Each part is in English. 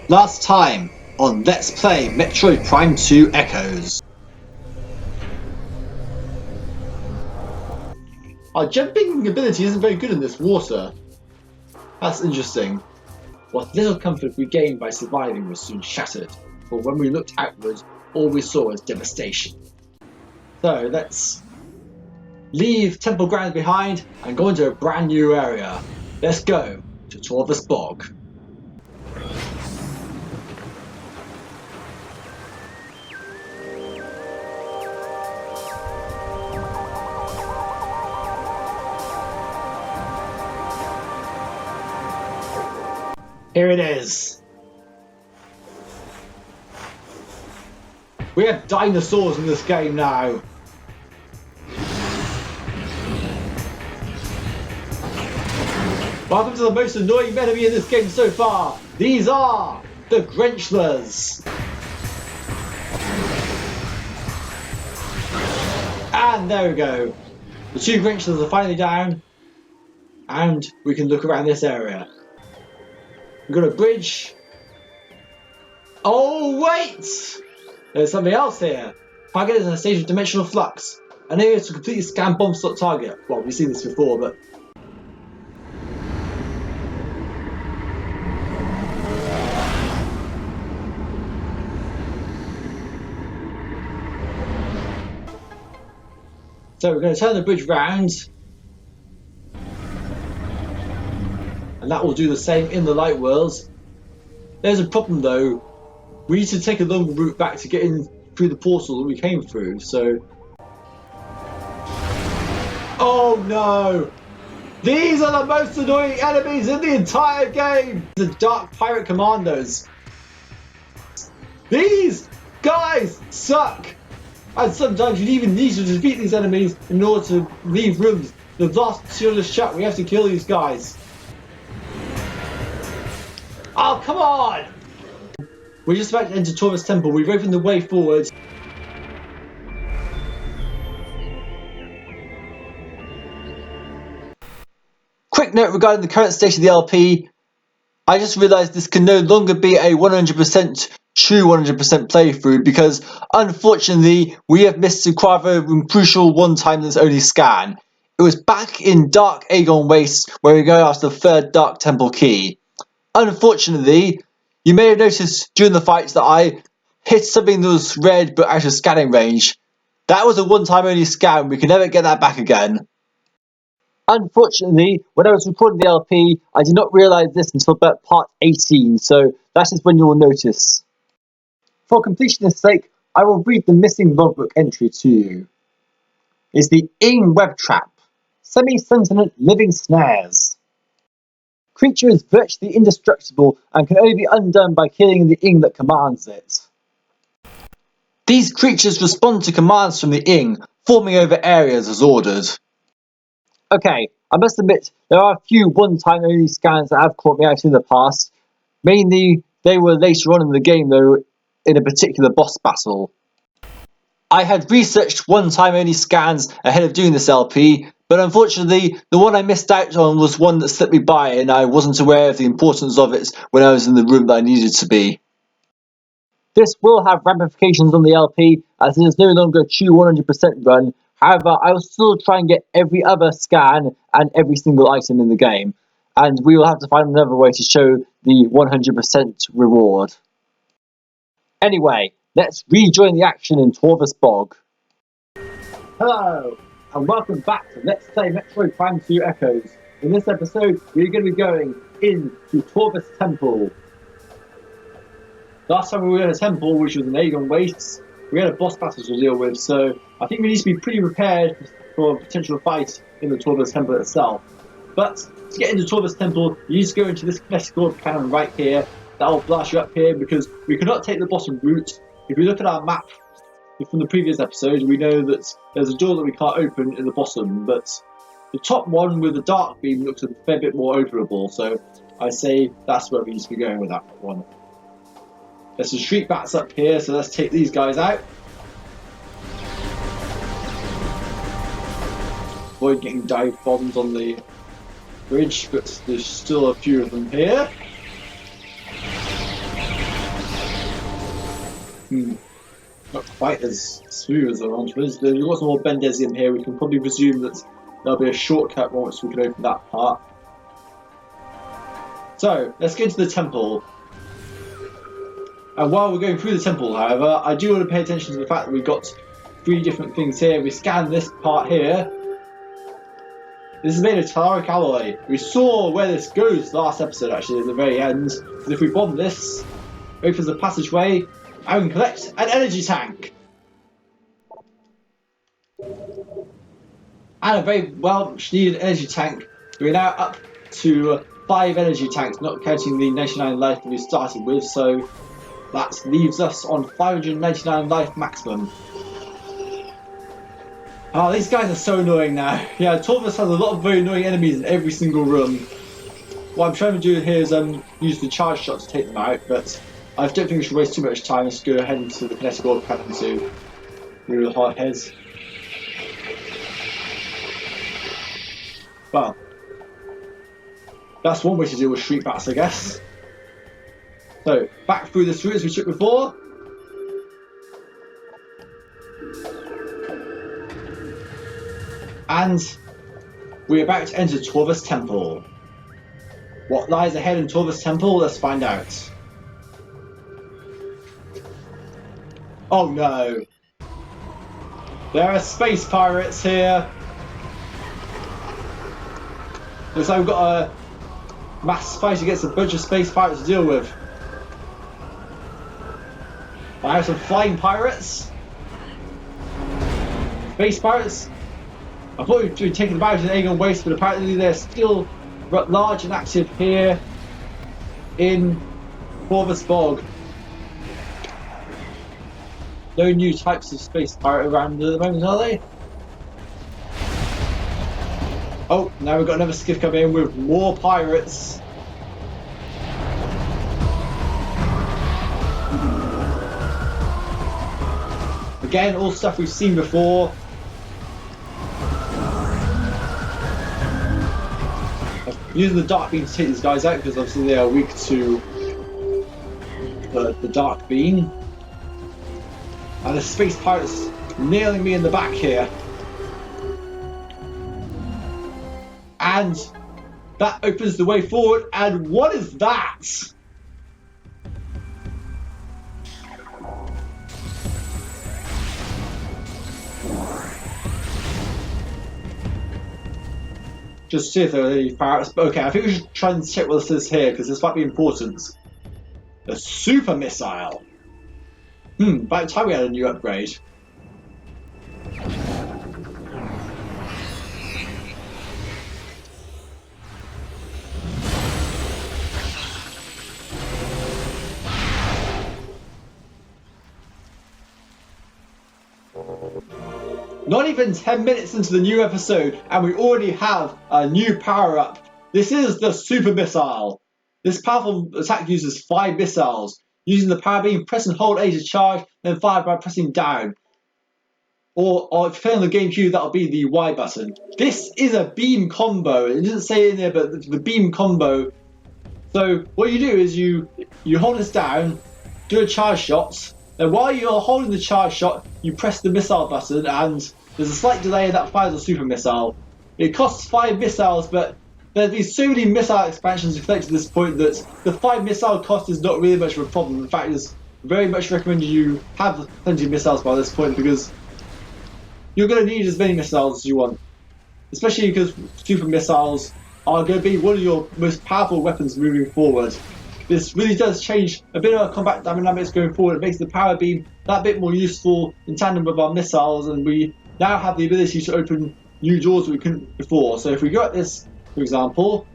Last time on Let's Play Metroid Prime 2 Echoes. Our jumping ability isn't very good in this water. That's interesting. What little comfort we gained by surviving was soon shattered, for when we looked outwards, all we saw was devastation. So let's leave Temple Grounds behind and go into a brand new area. Let's go to Torvus Bog. Here it is. We have dinosaurs in this game now. Welcome to the most annoying enemy in this game so far. These are the Grenchlers. And there we go. The two Grenchlers are finally down. And we can look around this area. We've got a bridge. Oh wait! There's something else here. Target is in a stage of dimensional flux. An area to completely scan bomb slot target. Well, we've seen this before, but... So we're going to turn the bridge round. And that will do the same in the light worlds. There's a problem though. We need to take a longer route back to get in through the portal that we came through, so... Oh no! These are the most annoying enemies in the entire game! The Dark Pirate Commandos. These guys suck! And sometimes you even need to defeat these enemies in order to leave rooms. The last serious shot, we have to kill these guys. Oh, come on! We're just about to enter Torvus Temple. We've opened the way forward. Quick note regarding the current state of the LP. I just realised this can no longer be a 100% true 100% playthrough because, unfortunately, we have missed a rather crucial one-timeless only scan. It was back in Dark Aegon Waste where we go after the third Dark Temple key. Unfortunately, you may have noticed during the fights that I hit something that was red but out of scanning range. That was a one-time only scan, we can never get that back again. Unfortunately, when I was recording the LP, I did not realise this until about part 18, so that is when you will notice. For completionist's sake, I will read the missing logbook entry to you. It's the Ing web trap. Semi-sentient living snares. Creature is virtually indestructible and can only be undone by killing the Ing that commands it. These creatures respond to commands from the Ing, forming over areas as ordered. Okay, I must admit, there are a few one-time only scans that have caught me out in the past. Mainly, they were later on in the game though, in a particular boss battle. I had researched one-time only scans ahead of doing this LP, but unfortunately, the one I missed out on was one that slipped me by and I wasn't aware of the importance of it when I was in the room that I needed to be. This will have ramifications on the LP as it is no longer a true 100% run. However, I will still try and get every other scan and every single item in the game, and we will have to find another way to show the 100% reward. Anyway, let's rejoin the action in Torvus Bog. Hello, and welcome back to Let's Play Metroid Prime 2 Echoes. In this episode, we're going to be going into Torvus Temple. Last time we were in a temple, which was an Aegon Wastes, we had a boss battle to deal with, so I think we need to be pretty prepared for a potential fight in the Torvus Temple itself. But to get into Torvus Temple, you need to go into this kinetic cannon right here. That will blast you up here because we cannot take the bottom route. If we look at our map from the previous episode, we know that there's a door that we can't open in the bottom, but the top one with the dark beam looks a fair bit more openable, so I say that's where we need to be going with that one. There's some street bats up here, so let's take these guys out. Avoid getting dive bombs on the bridge, but there's still a few of them here. Not quite as smooth as I wanted. We've got some more Bendesium here. We can probably presume that there'll be a shortcut once we can open that part. So, let's get to the temple. And while we're going through the temple, however, I do want to pay attention to the fact that we've got 3 different things here. We scan this part here. This is made of telluric alloy. We saw where this goes last episode, actually, at the very end. Because if we bomb this, it opens a passageway, and we can collect an energy tank. And a very much needed energy tank. We're now up to 5 energy tanks, not counting the 99 life that we started with, so that leaves us on 599 life maximum. Oh, these guys are so annoying now. Yeah, Torvus has a lot of very annoying enemies in every single room. What I'm trying to do here is use the charge shot to take them out, but I don't think we should waste too much time. Let's go ahead into the kinetic orb pattern to remove the hard heads. Well, that's one way to deal with street bats, I guess. So, back through this route as we took before. And we're about to enter Torvus Temple. What lies ahead in Torvus Temple? Let's find out. Oh no! There are space pirates here! Looks like we've got a mass fight against a bunch of space pirates to deal with. I have some flying pirates. Space pirates. I thought we'd be taken about in Aegon Waste, but apparently they're still large and active here in Torvus Bog. No new types of space pirate around at the moment, are they? Oh, now we've got another skiff coming in with more pirates. Again, all stuff we've seen before. I'm using the dark beam to take these guys out because obviously they are weak to the dark beam. And the space pirate's nailing me in the back here. And that opens the way forward. And what is that? Just see if there are any pirates. Okay, I think we should try and check what this is here because this might be important. The super missile. By the time we had a new upgrade. Not even 10 minutes into the new episode and we already have a new power-up. This is the super missile. This powerful attack uses 5 missiles. Using the power beam, press and hold A to charge, then fire by pressing down. Or if you're playing on the GameCube, that'll be the Y button. This is a beam combo. It doesn't say in there, but the beam combo. So what you do is you hold this down, do a charge shot, then while you're holding the charge shot, you press the missile button, and there's a slight delay, and that fires a super missile. It costs 5 missiles, but there's been so many missile expansions collected to this point that the 5 missile cost is not really much of a problem. In fact, it's very much recommended you have plenty of missiles by this point because you're going to need as many missiles as you want. Especially because super missiles are going to be one of your most powerful weapons moving forward. This really does change a bit of our combat dynamics going forward. It makes the power beam that bit more useful in tandem with our missiles, and we now have the ability to open new doors that we couldn't before. So if we go at this, for example,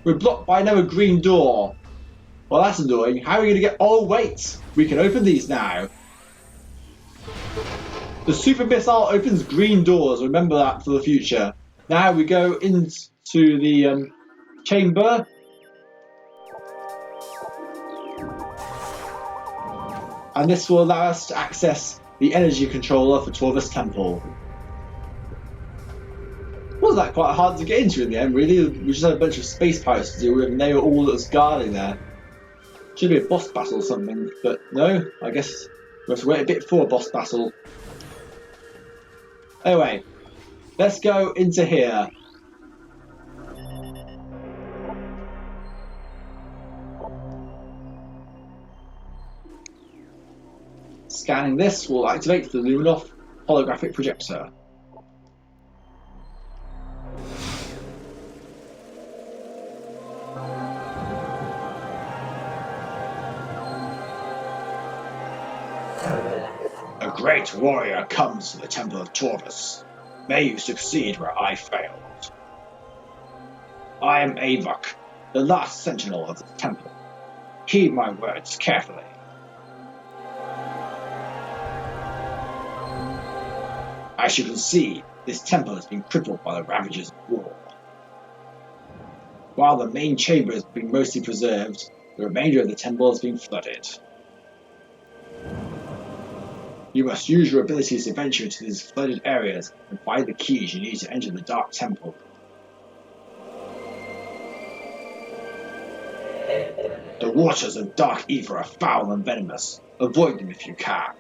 we're blocked by another green door. Well, that's annoying. How are we going to get... Oh, wait! We can open these now. The super missile opens green doors. Remember that for the future. Now we go into the chamber. And this will allow us to access the energy controller for Torvus Temple. Wasn't that quite hard to get into in the end, really? We just had a bunch of space pirates to deal with, and they were all that was guarding there. Should be a boss battle or something, but no, I guess we have to wait a bit for a boss battle. Anyway, let's go into here. Scanning this will activate the Luminoff holographic projector. A great warrior comes to the Temple of Torvus. May you succeed where I failed. I am Avok, the last sentinel of the temple. Heed my words carefully. As you can see, this temple has been crippled by the ravages of war. While the main chamber has been mostly preserved, the remainder of the temple has been flooded. You must use your abilities to venture into these flooded areas and find the keys you need to enter the Dark Temple. The waters of Dark Ether are foul and venomous. Avoid them if you can.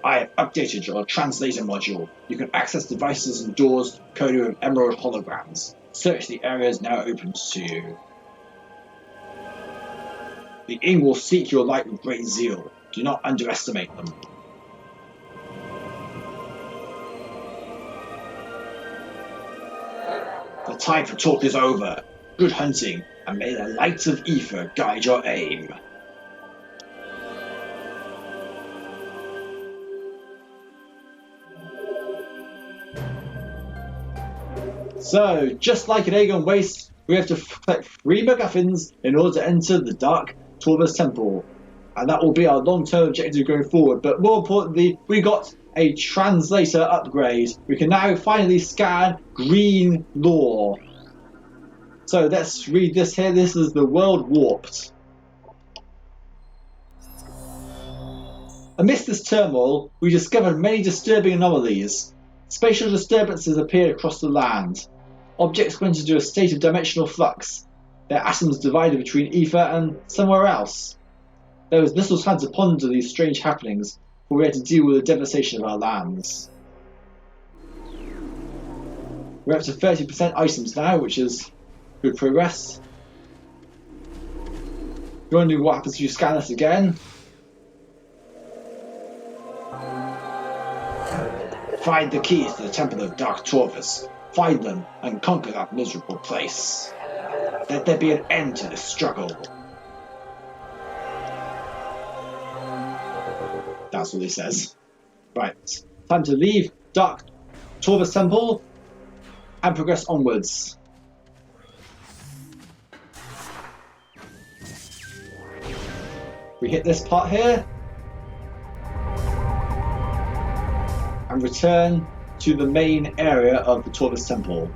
I have updated your translator module. You can access devices and doors coded with emerald holograms. Search the areas now open to you. The Ing will seek your light with great zeal. Do not underestimate them. The time for talk is over. Good hunting, and may the light of ether guide your aim. So, just like in Aegon Waste, we have to collect 3 MacGuffins in order to enter the Dark Torvus Temple. And that will be our long-term objective going forward. But more importantly, we got a translator upgrade. We can now finally scan green lore. So let's read this here. This is the world warped. Amidst this turmoil, we discovered many disturbing anomalies. Spatial disturbances appeared across the land. Objects went into a state of dimensional flux. Their atoms divided between ether and somewhere else. There was little time to ponder these strange happenings, for we had to deal with the devastation of our lands. We're up to 30% items now, which is good progress. You want to know what happens if you scan this again? Find the keys to the Temple of Dark Torvus. Find them and conquer that miserable place. Let there be an end to this struggle. That's what he says. Right, time to leave Dark Torvus Temple and progress onwards. We hit this part here and return to the main area of the Torvus Temple.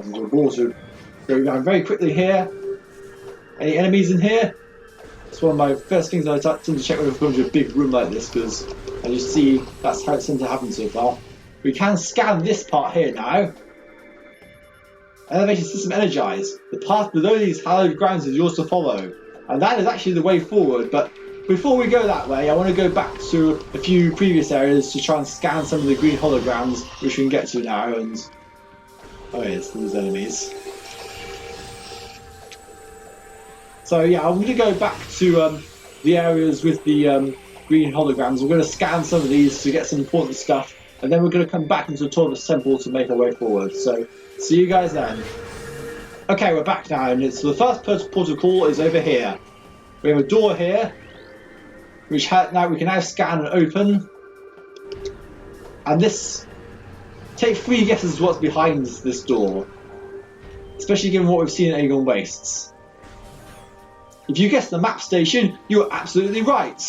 The water going down very quickly here. Any enemies in here? It's one of my first things I tend to check when I've gone to a big room like this, because as you see, that's how it tends to happen so far. We can scan this part here now. Elevator system energized. The path below these hallowed grounds is yours to follow. And that is actually the way forward, but before we go that way, I want to go back to a few previous areas to try and scan some of the green holograms, which we can get to now, and... oh yes, there's enemies. So yeah, I'm going to go back to the areas with the green holograms. We're going to scan some of these to get some important stuff, and then we're going to come back into the Torvus Temple to make our way forward. So, see you guys then. Okay, we're back now, and it's the first portal call is over here. We have a door here, which now we can now scan and open. And this, take 3 guesses what's behind this door, especially given what we've seen in Aegon Wastes. If you guess the map station, you are absolutely right.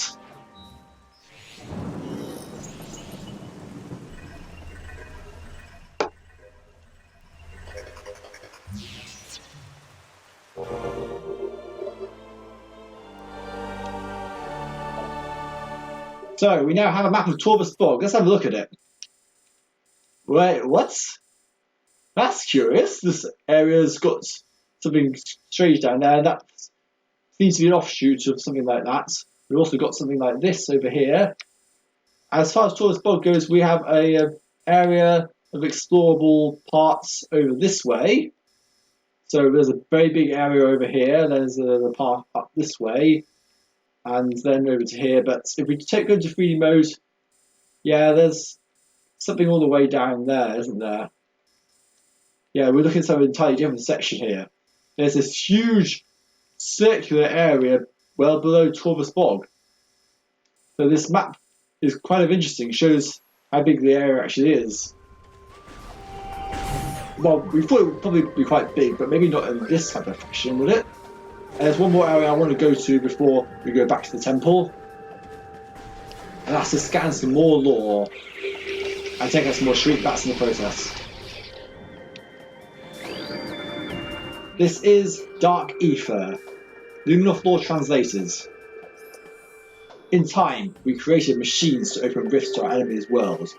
So we now have a map of Torvus Bog. Let's have a look at it. Wait, what? That's curious. This area's got something strange down there. That seems to be an offshoot of something like that. We've also got something like this over here. As far as Torvus Bog goes, we have a area of explorable parts over this way. So there's a very big area over here. There's the path up this way, and then over to here. But if we go into 3D mode, yeah, there's something all the way down there, isn't there? Yeah, we're looking at some entirely different section here. There's this huge circular area well below Torvus Bog. So this map is kind of interesting, shows how big the area actually is. Well, we thought it would probably be quite big, but maybe not in this type of fashion, would it? And there's one more area I want to go to before we go back to the temple. And that's to scan some more lore and take out some more shrink bats in the process. This is Dark Ether, Luminous Lore translated. In time, we created machines to open rifts to our enemy's world.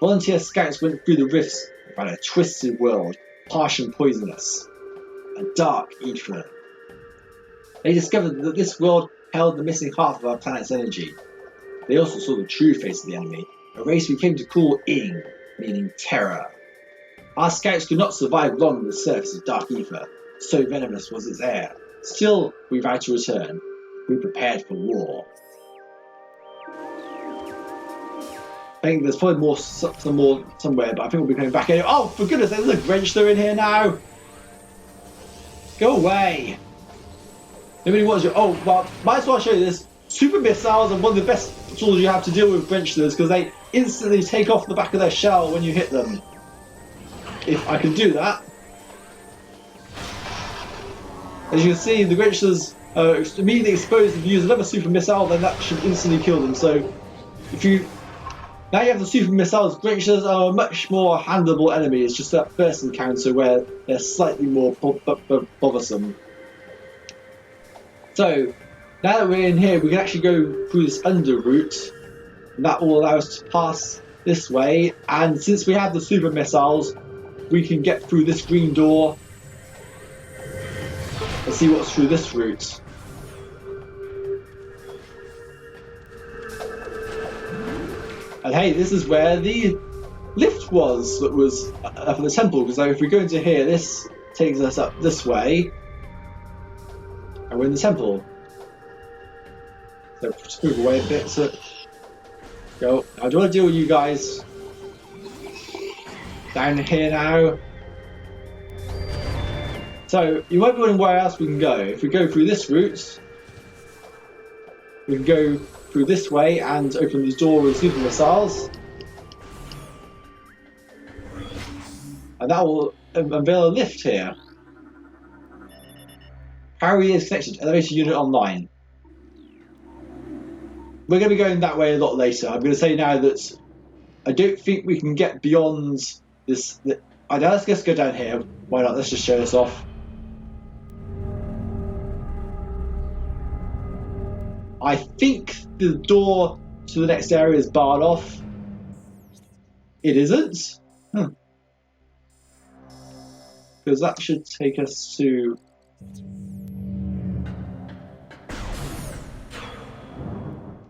Volunteer scouts went through the rifts and found a twisted world, harsh and poisonous. A dark ether. They discovered that this world held the missing half of our planet's energy. They also saw the true face of the enemy, a race we came to call Ing, meaning terror. Our scouts could not survive long on the surface of dark ether, so venomous was its air. Still, we vowed to return. We prepared for war. I think there's probably some more somewhere, but I think we'll be coming back anyway. Oh, for goodness sake, there's a Grenchler in here now! Go away! Nobody wants you. Oh, well, might as well show you this. Super missiles are one of the best tools you have to deal with Grenchlers because they instantly take off the back of their shell when you hit them. If I can do that. As you can see, the Grenchlers are immediately exposed. If you use another super missile, then that should instantly kill them. So, if you... Now you have the super missiles, Grenchlers are a much more handleable enemy. It's just that first encounter where they're slightly more bothersome. So, now that we're in here, we can actually go through this under route. And that will allow us to pass this way. And since we have the super missiles, we can get through this green door. Let's see what's through this route. And hey, this is where the lift was that was up in the temple. Because if we go into here, this takes us up this way. And we're in the temple. So just move away a bit. So go. I don't want to deal with you guys. Down here now. So you might be wondering where else we can go. If we go through this route, we can go through this way and open the door with super missiles. And that will unveil a lift here. Power is connected. Elevator unit online. We're going to be going that way a lot later. I'm going to say now that I don't think we can get beyond this. Let's just go down here. Why not? Let's just show this off. I think the door to the next area is barred off. It isn't. Because that should take us to...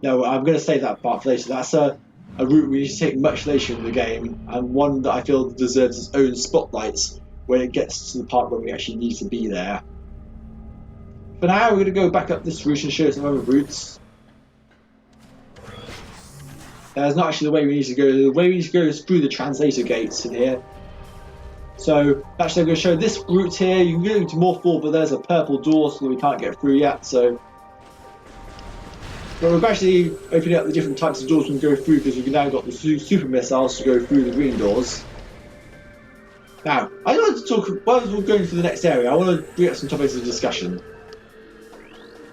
No, I'm going to save that part for later. That's a route we need to take much later in the game, and one that I feel deserves its own spotlights when it gets to the part where we actually need to be there. For now, we're going to go back up this route and show some other routes. That's not actually the way we need to go. The way we need to go is through the translator gates in here. So, actually I'm going to show this route here. You can go into more forward, but there's a purple door so we can't get through yet. So, but we're gradually opening up the different types of doors we can go through because we've now got the super missiles to go through the green doors. Now, I want to talk, while we're going to the next area, I want to bring up some topics of discussion.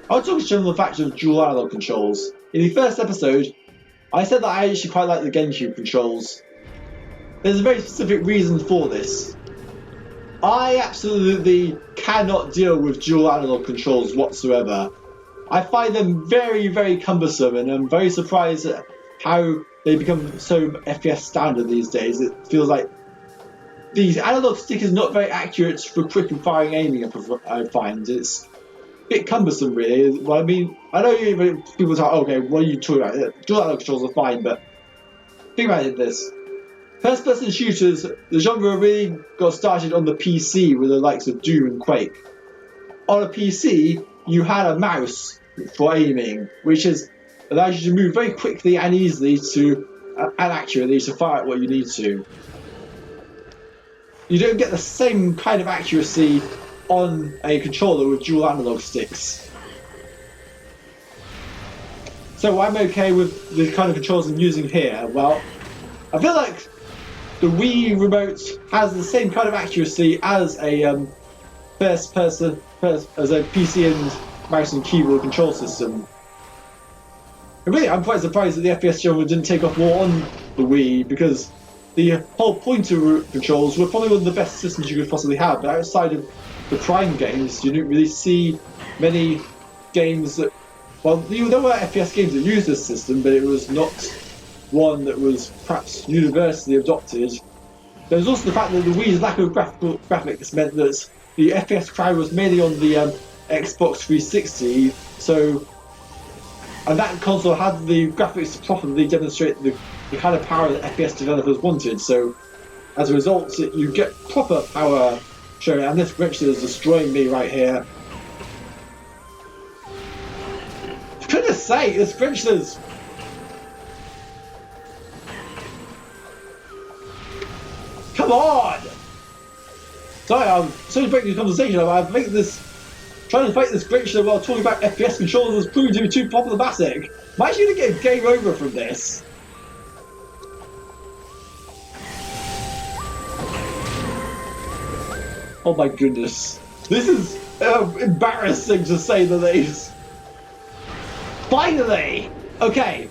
I want to talk to some of the facts of dual analog controls. In the first episode, I said that I actually quite like the GameCube controls. There's a very specific reason for this. I absolutely cannot deal with dual analog controls whatsoever. I find them very, very cumbersome, and I'm very surprised at how they become so FPS standard these days. It feels like the analog stick is not very accurate for quick and firing aiming. I find it's a bit cumbersome, really. Well, I mean, I know people talk, okay, what are you talking about? Dual analog controls are fine, but think about it this. First-person shooters, the genre really got started on the PC with the likes of Doom and Quake. On a PC, you had a mouse for aiming, which allows you to move very quickly and easily and accurately to fire at what you need to. You don't get the same kind of accuracy on a controller with dual analog sticks. So I'm okay with the kind of controls I'm using here. Well, I feel like the Wii remote has the same kind of accuracy as a as a PC and mouse and keyboard control system. And really, I'm quite surprised that the FPS genre didn't take off more on the Wii, because the whole pointer controls were probably one of the best systems you could possibly have. But outside of the Prime games, you didn't really see many games that. Well, there were FPS games that used this system, but it was not one that was perhaps universally adopted. There was also the fact that the Wii's lack of graphics meant that the FPS crowd was mainly on the Xbox 360, and that console had the graphics to properly demonstrate the kind of power that FPS developers wanted. So, as a result, you get proper power showing, and this Grinchler is destroying me right here. For goodness sake, this Grinchler's... Come on! Sorry, I'm sorry to break the conversation. Trying to fight this Grinchler while talking about FPS controllers has proven to be too problematic. I'm actually going to get a game over from this. Oh my goodness. This is embarrassing to say the least. Finally! Okay.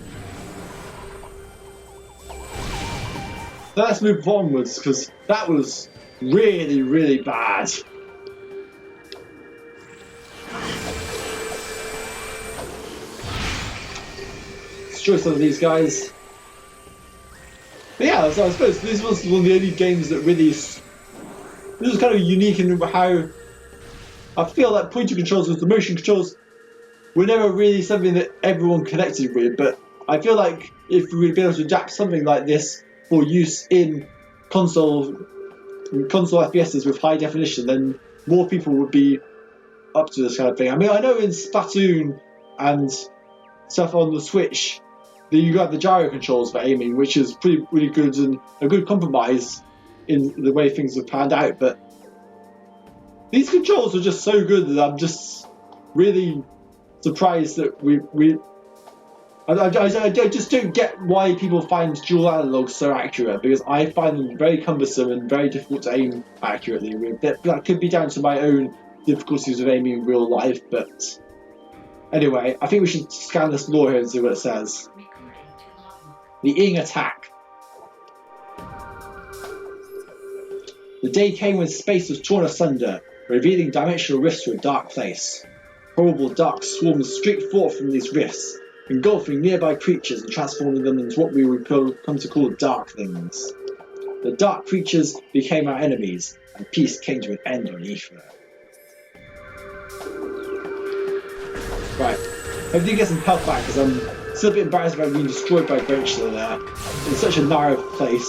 Let's move onwards, because that was really, really bad. Destroy some of these guys. But yeah, so I suppose this was one of the only games that really... This was kind of unique in how... I feel like pointer controls with the motion controls were never really something that everyone connected with, but I feel like if we would be able to adapt something like this for use in console FPSs with high definition, then more people would be up to this kind of thing. I mean, I know in Splatoon and stuff on the Switch, you got the gyro controls for aiming, which is really good and a good compromise in the way things have panned out. But these controls are just so good that I'm just really surprised that I just don't get why people find dual analogs so accurate, because I find them very cumbersome and very difficult to aim accurately with. That could be down to my own difficulties of aiming in real life, but anyway, I think we should scan this lore here and see what it says. The Ing attack. The day came when space was torn asunder, revealing dimensional rifts to a dark place. Horrible dark swarms streaked forth from these rifts, engulfing nearby creatures and transforming them into what we would come to call dark things. The dark creatures became our enemies, and peace came to an end on Aether. Right, hopefully you get some health back, because I'm still a bit embarrassed about being destroyed by Grinchler there, in such a narrow place.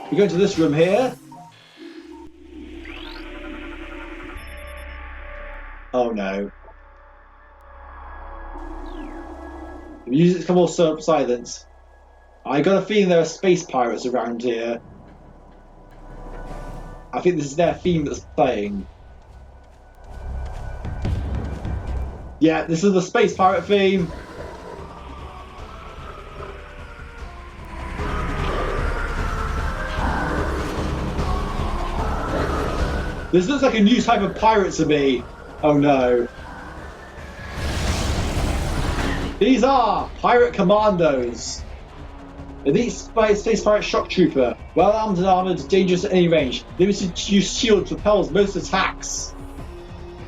We go into this room here. Oh no. The music's come all silence. I got a feeling there are space pirates around here. I think this is their theme that's playing. Yeah, this is the space pirate theme. This looks like a new type of pirate to me. Oh no. These are pirate commandos. Elite space pirate shock trooper, well armed and armoured, dangerous at any range. Limited use shield repels most attacks.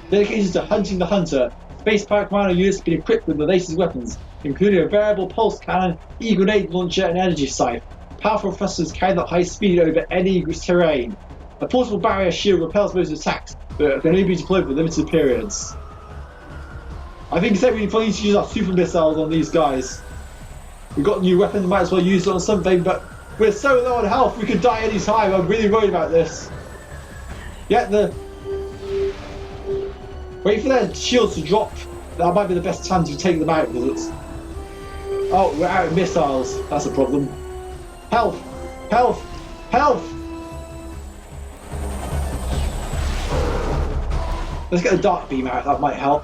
Dedicated to hunting the hunter, space pirate commando units have been equipped with the latest weapons. including a variable pulse cannon, e-grenade launcher, and energy scythe. Powerful thrusters carry up high speed over any terrain. A portable barrier shield repels most attacks, but can only be deployed for limited periods. I think instead we probably need to use our super missiles on these guys. We've got new weapons, might as well use it on something, but we're so low on health we could die any time. I'm really worried about this. Wait for their shields to drop. That might be the best time to take them out because it's... Oh, we're out of missiles. That's a problem. Health! Health! Health! Let's get the dark beam out, that might help.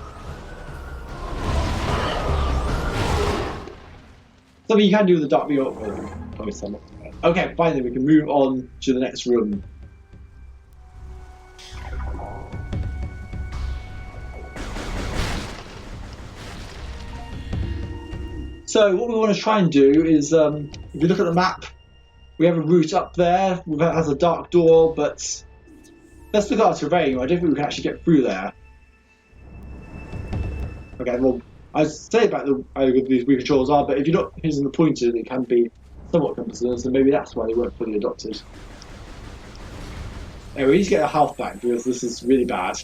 Something you can do with the dark beam. Okay, finally we can move on to the next room. So what we want to try and do is, if you look at the map, we have a route up there that has a dark door, but let's look at our terrain. I don't think we can actually get through there. Okay, well, I say about how good these Wii controls are, but if you're not using the pointer, it can be somewhat cumbersome, so maybe that's why they weren't fully adopted. Anyway, we need to get our health back because this is really bad.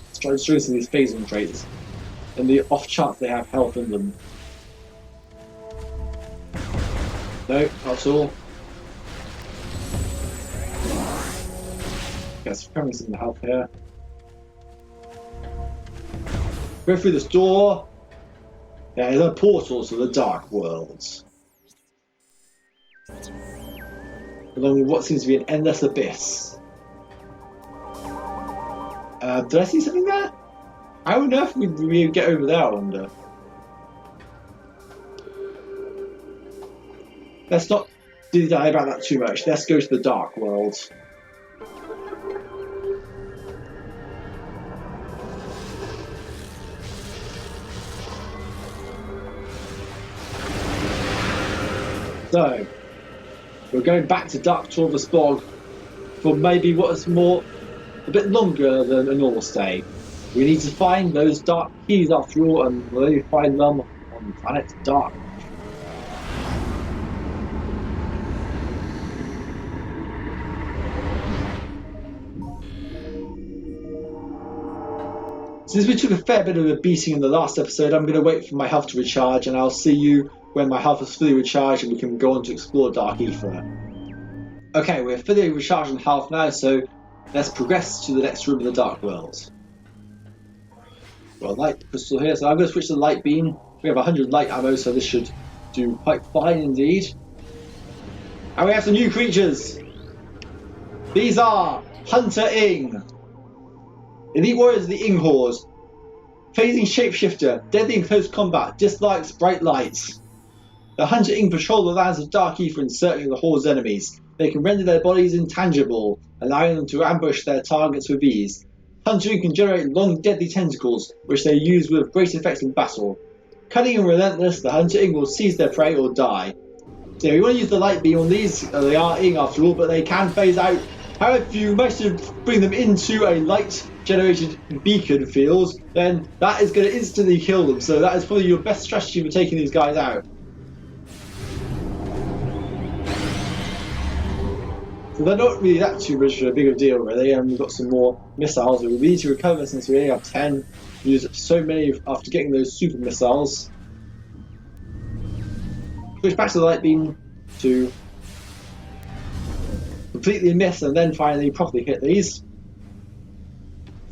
Let's try to show some of these phasing traits, and the off chance they have health in them. No, that's all. Guess apparently some health here. Go through this door. There's a portal to the dark worlds. Along with what seems to be an endless abyss. Did I see something there? How on earth would we get over there, I wonder? Let's not die about that too much. Let's go to the dark world. So, we're going back to Dark Torvus Bog for maybe what is a bit longer than a normal stay. We need to find those dark keys after all, and we'll only find them on planet Dark. Since we took a fair bit of a beating in the last episode, I'm going to wait for my health to recharge, and I'll see you when my health is fully recharged and we can go on to explore Dark Ether. Okay, we're fully recharged in health now, so let's progress to the next room in the Dark World. Well, light crystal here, so I'm going to switch to the light beam. We have 100 light ammo, so this should do quite fine indeed. And we have some new creatures. These are Hunter Ing. Elite warriors of the Ing Horde. Phasing shapeshifter, deadly in close combat, dislikes bright lights. The Hunter Ing patrol the lands of Dark Ether in search of the Horde's enemies. They can render their bodies intangible, allowing them to ambush their targets with ease. Hunter Ing can generate long deadly tentacles, which they use with great effect in battle. Cunning and relentless, the Hunter Ing will seize their prey or die. So we want to use the light beam on these, they are Ing after all, but they can phase out. However, if you manage to bring them into a light generated beacon field, then that is going to instantly kill them, so that is probably your best strategy for taking these guys out. So they're not really that too much of a big of a deal really, and we've got some more missiles that we need to recover since we only have 10. We used so many after getting those super missiles. Switch back to the light beam to completely miss and then finally properly hit these.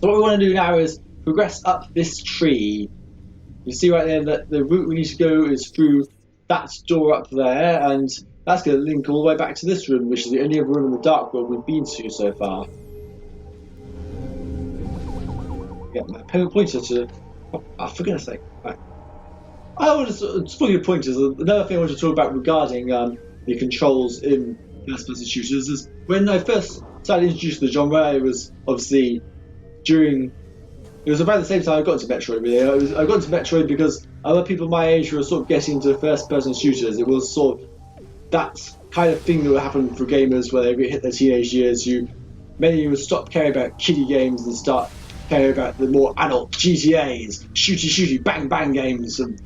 So what we want to do now is progress up this tree. You see right there that the route we need to go is through that door up there, and that's going to link all the way back to this room, which is the only other room in the Dark World we've been to so far. Get my pointer to... Oh, for goodness sake. Right. I want to spoil your pointers. Another thing I want to talk about regarding the controls in first-person shooters is when I first started introduced to the genre, it was obviously during... It was about the same time I got into Metroid, really. I got into Metroid because other people my age were sort of getting into first-person shooters. It was sort of that kind of thing that would happen for gamers where they hit their teenage years. Many would stop caring about kiddie games and start caring about the more adult GTAs, shooty, bang, bang games. And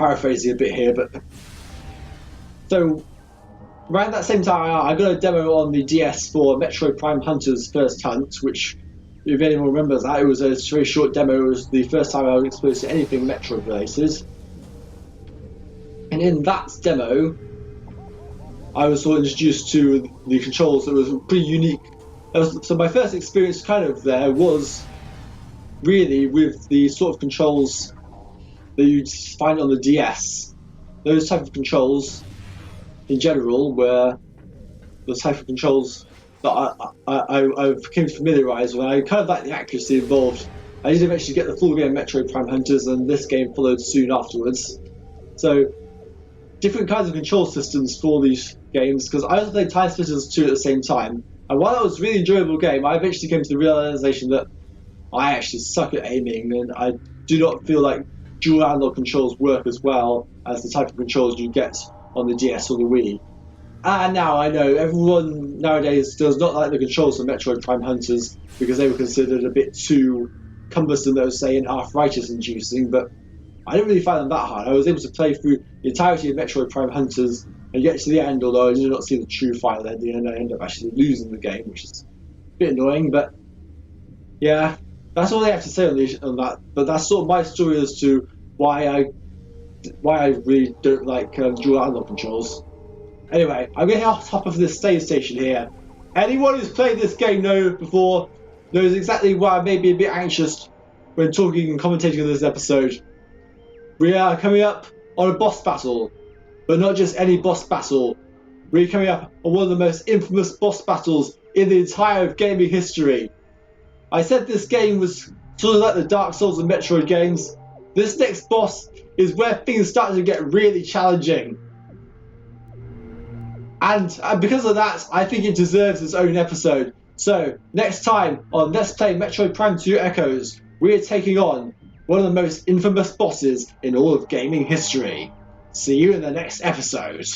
paraphrasing a bit here, but so around that same time, I got a demo on the DS for Metroid Prime Hunter's First Hunt, which, if anyone remembers that, it was a very short demo. It was the first time I was exposed to anything Metroid related. And in that demo, I was sort of introduced to the controls that was pretty unique. So my first experience kind of there was really with the sort of controls that you'd find on the DS. Those type of controls in general were the type of controls that I became familiarised with. I kind of like the accuracy involved. I did eventually get the full game Metroid Prime Hunters, and this game followed soon afterwards. So different kinds of control systems for these games, because I also played Time Splitters 2 at the same time. And while that was a really enjoyable game, I eventually came to the realisation that I actually suck at aiming, and I do not feel like dual analog controls work as well as the type of controls you get on the DS or the Wii. And now I know everyone nowadays does not like the controls for Metroid Prime Hunters because they were considered a bit too cumbersome, they were saying arthritis inducing, but I didn't really find them that hard. I was able to play through the entirety of Metroid Prime Hunters and get to the end, although I did not see the true final ending, and I ended up actually losing the game, which is a bit annoying, but yeah, that's all they have to say on that. But that's sort of my story as to why I really don't like dual analog controls. Anyway, I'm getting off top of this save station here. Anyone who's played this game before knows exactly why I may be a bit anxious when talking and commentating on this episode. We are coming up on a boss battle, but not just any boss battle. We're coming up on one of the most infamous boss battles in the entire gaming history. I said this game was sort of like the Dark Souls and Metroid games. This next boss is where things start to get really challenging. And because of that, I think it deserves its own episode. So, next time on Let's Play Metroid Prime 2 Echoes, we are taking on one of the most infamous bosses in all of gaming history. See you in the next episode.